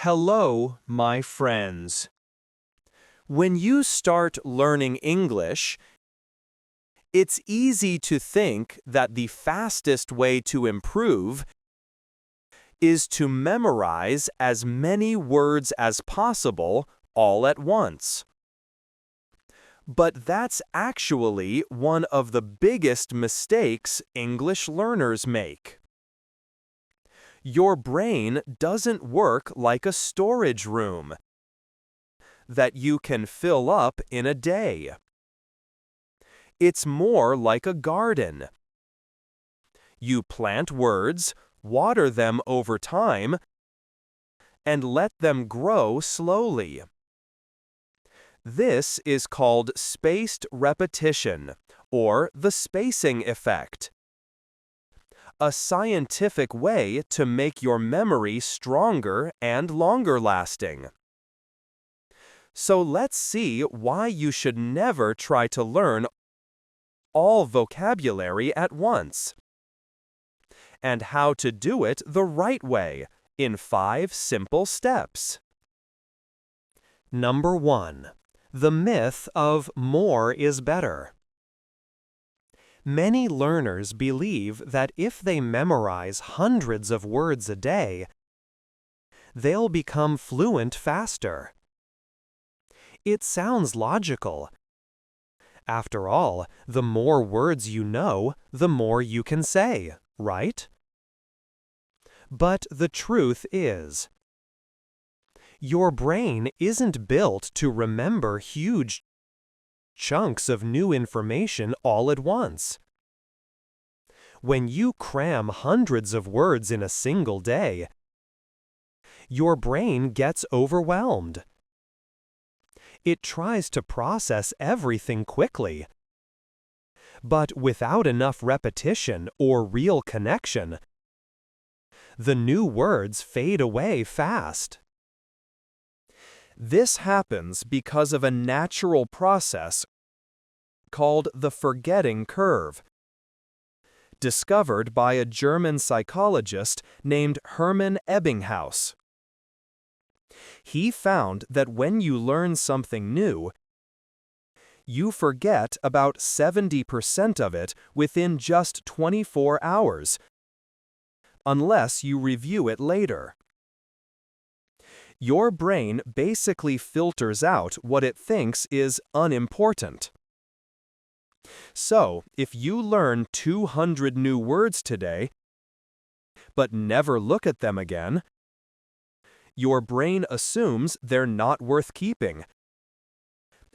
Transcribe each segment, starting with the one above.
Hello, my friends. When you start learning English, it's easy to think that the fastest way to improve is to memorize as many words as possible all at once. But that's actually one of the biggest mistakes English learners make. Your brain doesn't work like a storage room that you can fill up in a day. It's more like a garden. You plant words, water them over time, and let them grow slowly. This is called spaced repetition, or the spacing effect. A scientific way to make your memory stronger and longer lasting. So let's see why you should never try to learn all vocabulary at once, and how to do it the right way in 5 simple steps. Number 1. The myth of more is better. Many learners believe that if they memorize hundreds of words a day, they'll become fluent faster. It sounds logical. After all, the more words you know, the more you can say, right? But the truth is, your brain isn't built to remember huge chunks of new information all at once. When you cram hundreds of words in a single day, your brain gets overwhelmed. It tries to process everything quickly, but without enough repetition or real connection, the new words fade away fast. This happens because of a natural process called the forgetting curve, discovered by a German psychologist named Hermann Ebbinghaus. He found that when you learn something new, you forget about 70% of it within just 24 hours, unless you review it later. Your brain basically filters out what it thinks is unimportant. So, if you learn 200 new words today, but never look at them again, your brain assumes they're not worth keeping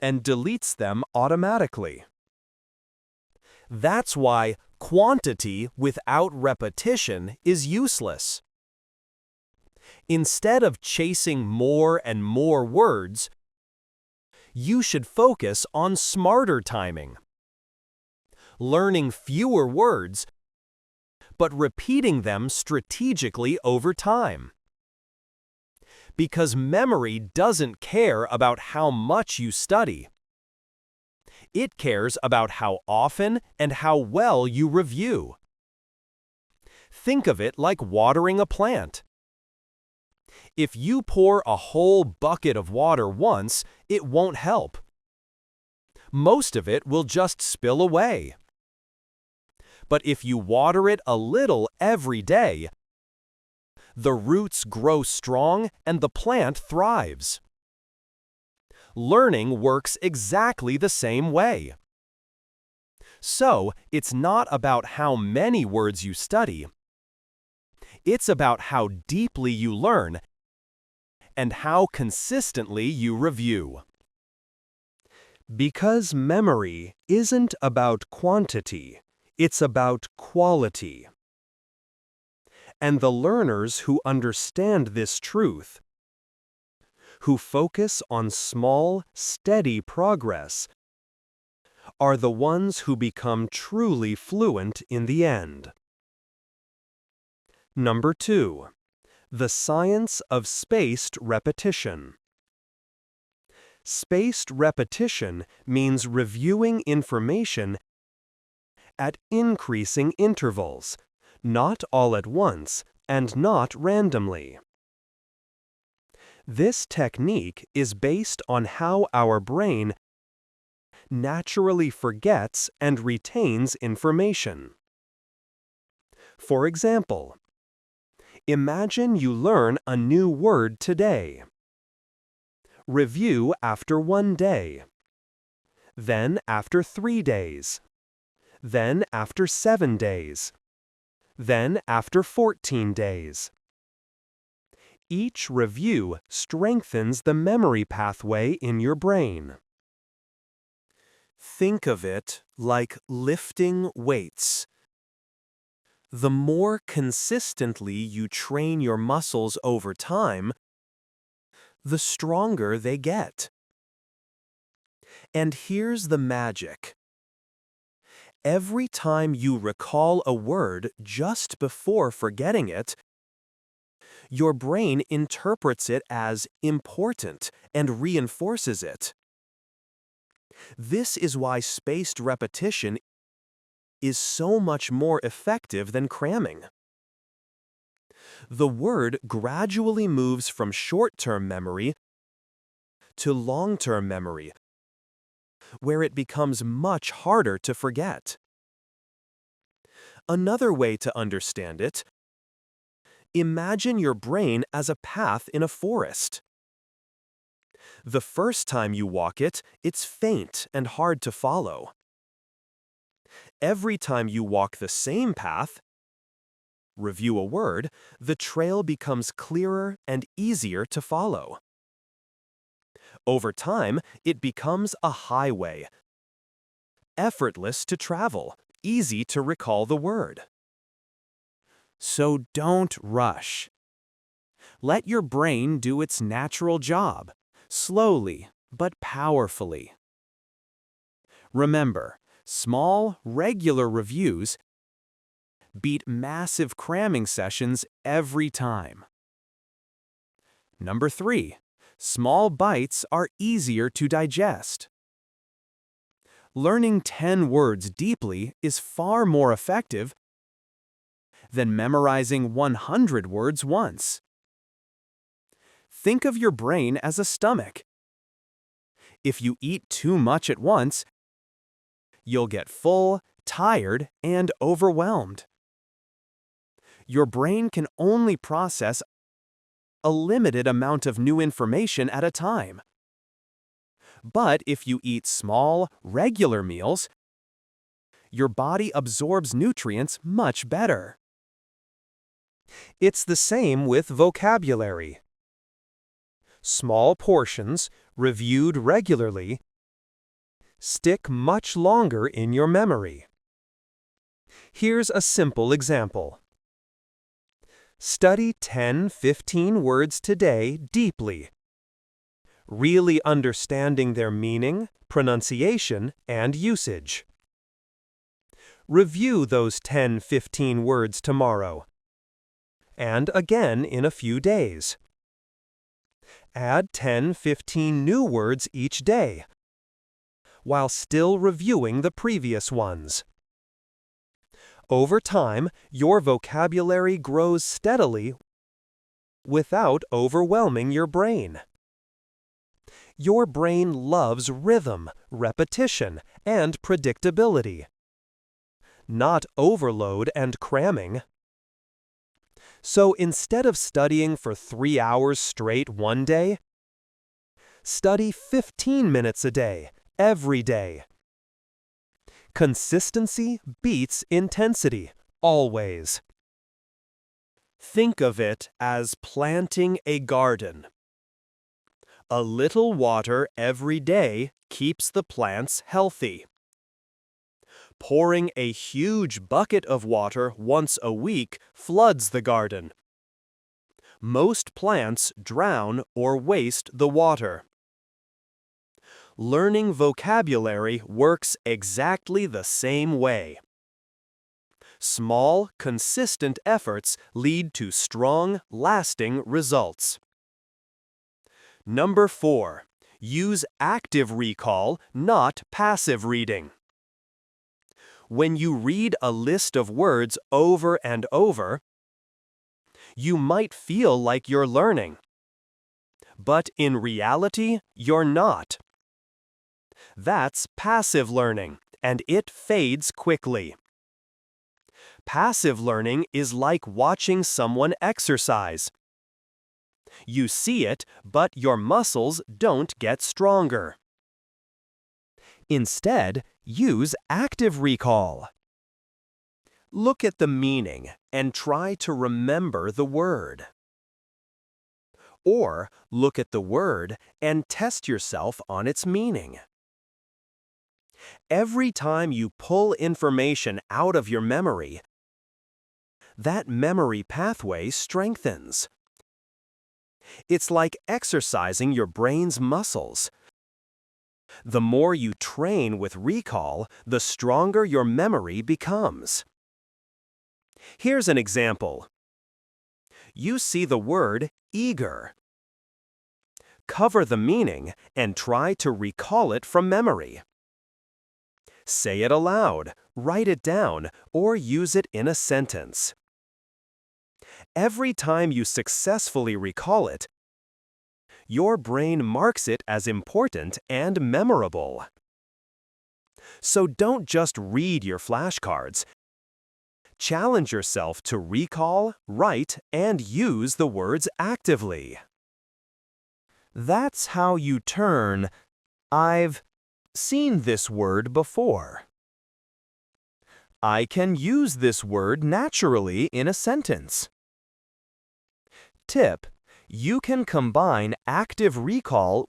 and deletes them automatically. That's why quantity without repetition is useless. Instead of chasing more and more words, you should focus on smarter timing. Learning fewer words, but repeating them strategically over time. Because memory doesn't care about how much you study. It cares about how often and how well you review. Think of it like watering a plant. If you pour a whole bucket of water once, it won't help. Most of it will just spill away. But if you water it a little every day, the roots grow strong and the plant thrives. Learning works exactly the same way. So, it's not about how many words you study. It's about how deeply you learn and how consistently you review. Because memory isn't about quantity, it's about quality. And the learners who understand this truth, who focus on small, steady progress, are the ones who become truly fluent in the end. Number 2. The science of spaced repetition. Spaced repetition means reviewing information at increasing intervals, not all at once and not randomly. This technique is based on how our brain naturally forgets and retains information. For example, imagine you learn a new word today. Review after 1 day. Then after 3 days. Then after 7 days. Then after 14 days. Each review strengthens the memory pathway in your brain. Think of it like lifting weights. The more consistently you train your muscles over time, the stronger they get. And here's the magic. Every time you recall a word just before forgetting it, your brain interprets it as important and reinforces it. This is why spaced repetition is so much more effective than cramming. The word gradually moves from short-term memory to long-term memory, where it becomes much harder to forget. Another way to understand it: imagine your brain as a path in a forest. The first time you walk it, it's faint and hard to follow. Every time you walk the same path, review a word, the trail becomes clearer and easier to follow. Over time, it becomes a highway, effortless to travel, easy to recall the word. So don't rush. Let your brain do its natural job, slowly but powerfully. Remember, small, regular reviews beat massive cramming sessions every time. Number 3. Small bites are easier to digest. Learning 10 words deeply is far more effective than memorizing 100 words once. Think of your brain as a stomach. If you eat too much at once, you'll get full, tired, and overwhelmed. Your brain can only process a limited amount of new information at a time. But if you eat small, regular meals, your body absorbs nutrients much better. It's the same with vocabulary. Small portions, reviewed regularly, stick much longer in your memory. Here's a simple example. Study 10-15 words today deeply, really understanding their meaning, pronunciation, and usage. Review those 10-15 words tomorrow, and again in a few days. Add 10-15 new words each day, while still reviewing the previous ones. Over time, your vocabulary grows steadily without overwhelming your brain. Your brain loves rhythm, repetition, and predictability, not overload and cramming. So instead of studying for 3 hours straight one day, study 15 minutes a day, every day. Consistency beats intensity, always. Think of it as planting a garden. A little water every day keeps the plants healthy. Pouring a huge bucket of water once a week floods the garden. Most plants drown or waste the water. Learning vocabulary works exactly the same way. Small, consistent efforts lead to strong, lasting results. Number 4. Use active recall, not passive reading. When you read a list of words over and over, you might feel like you're learning. but in reality, you're not. That's passive learning, and it fades quickly. Passive learning is like watching someone exercise. You see it, but your muscles don't get stronger. Instead, use active recall. Look at the meaning and try to remember the word. Or look at the word and test yourself on its meaning. Every time you pull information out of your memory, that memory pathway strengthens. It's like exercising your brain's muscles. The more you train with recall, the stronger your memory becomes. Here's an example. You see the word eager. Cover the meaning and try to recall it from memory. Say it aloud, write it down, or use it in a sentence. Every time you successfully recall it, your brain marks it as important and memorable. So don't just read your flashcards. Challenge yourself to recall, write, and use the words actively. That's how you turn "I've seen this word before." I can use this word naturally in a sentence. Tip: you can combine active recall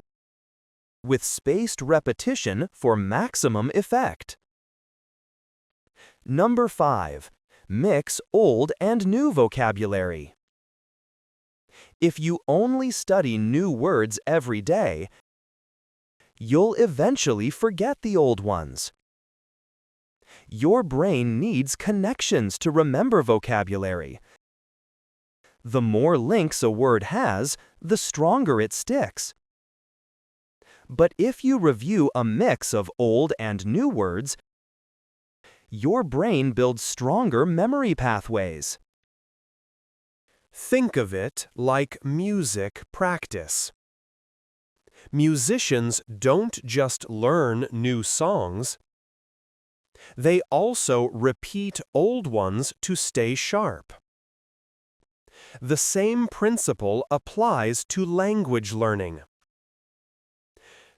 with spaced repetition for maximum effect. Number 5. Mix old and new vocabulary. If you only study new words every day, you'll eventually forget the old ones. Your brain needs connections to remember vocabulary. The more links a word has, the stronger it sticks. But if you review a mix of old and new words, your brain builds stronger memory pathways. Think of it like music practice. Musicians don't just learn new songs. They also repeat old ones to stay sharp. The same principle applies to language learning.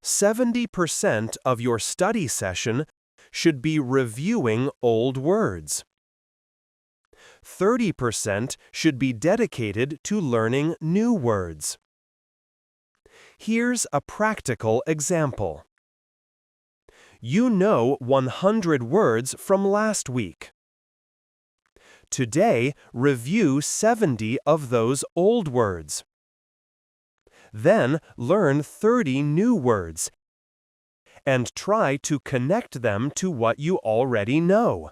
70% of your study session should be reviewing old words. 30% should be dedicated to learning new words. Here's a practical example. You know 100 words from last week. Today, review 70 of those old words. Then learn 30 new words and try to connect them to what you already know.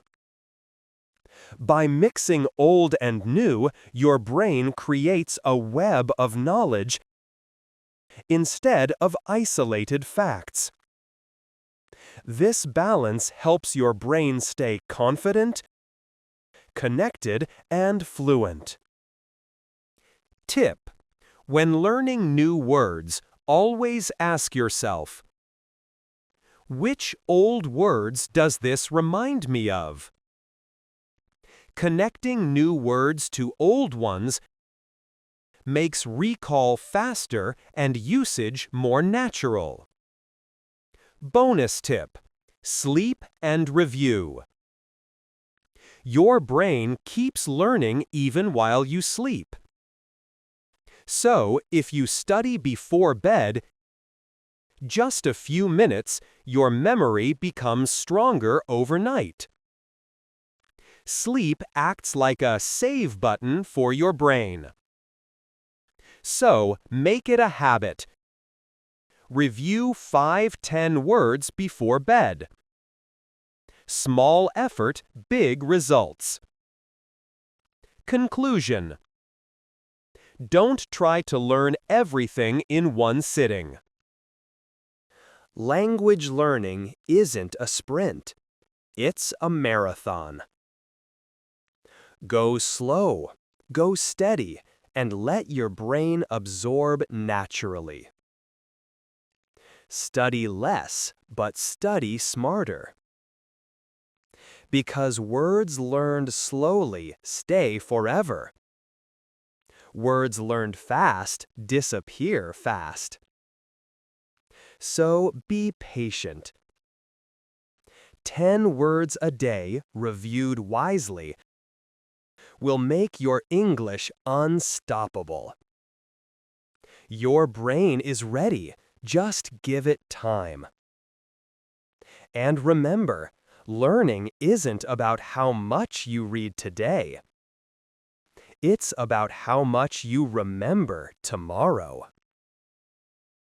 By mixing old and new, your brain creates a web of knowledge instead of isolated facts. This balance helps your brain stay confident, connected, and fluent. Tip: when learning new words, always ask yourself, which old words does this remind me of? Connecting new words to old ones makes recall faster and usage more natural. Bonus tip: sleep and review. Your brain keeps learning even while you sleep. So, if you study before bed, just a few minutes, your memory becomes stronger overnight. Sleep acts like a save button for your brain. So, make it a habit. Review 5-10 words before bed. Small effort, big results. Conclusion: don't try to learn everything in one sitting. Language learning isn't a sprint. It's a marathon. Go slow, go steady, and let your brain absorb naturally. Study less, but study smarter. Because words learned slowly stay forever. Words learned fast disappear fast. So be patient. 10 words a day, reviewed wisely, will make your English unstoppable. Your brain is ready. Just give it time. And remember, learning isn't about how much you read today. It's about how much you remember tomorrow.